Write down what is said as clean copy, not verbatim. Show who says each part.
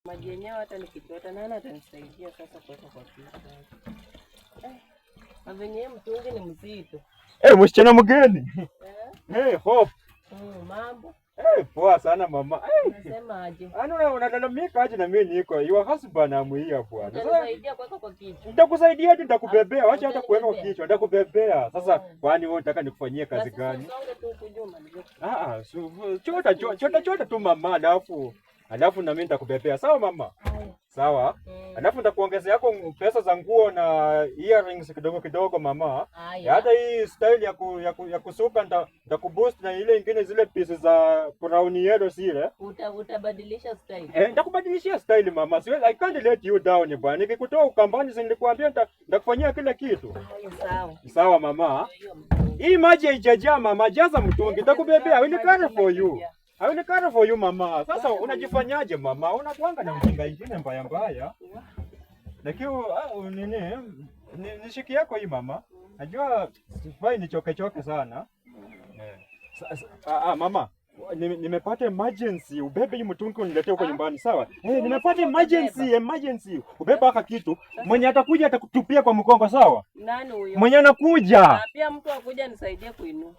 Speaker 1: Maji yenyewe hata nikichota nani atanisaidia sasa kuweka kwa kichwa. Na venye mtungi ni mzito.
Speaker 2: Msichana mgeni. Hope.
Speaker 1: Mambo.
Speaker 2: Poa sana mama.
Speaker 1: Unasema aje?
Speaker 2: Unalalamika aje na mimi niko. Your husband amuia bwana.
Speaker 1: Unanisaidia kuweka kwa kichwa.
Speaker 2: Nitakusaidia aje, nitakubebea. Wacha hata kuweka kwa kichwa, nitakubebea. Sasa kwani wewe unataka nikufanyie kazi gani? Chota tu mama, alafu na mimi nitakubebea. Sawa mama? Sawa. Alafu nitakuongezea yako pesa za nguo na earrings kidogo kidogo mama. Hata hii style ya kusuka nitakuboost na ile nyingine zile pieces za brown yellow zile.
Speaker 1: Utabadilisha style.
Speaker 2: Nitakubadilishia style mama. I can't let you down bwana. Nikikutoa ukambani nilikwambia nitakufanyia kila kitu.
Speaker 1: Sawa.
Speaker 2: Sawa mama. Hii maji haijajaa mama, jaza mtungi nitakubebea. I will carry for you. I will carry for you mama. Sasa unajifanyaje mama? Unakuanga na ujinga ingine mbaya mbaya. Lakini nishiki yako hii mama. Najua sifai nichoke sana. Mama, nimepata emergency. Ubebe hii mtungi uniletee huko nyumbani, sawa? Nimepata emergency. Ubebe haka kitu. Mwenye atakuja atakutupia kwa mkongo, sawa?
Speaker 1: Nani huyo?
Speaker 2: Mwenye anakuja.
Speaker 1: Pia mtu akuja nisaidie kuinua.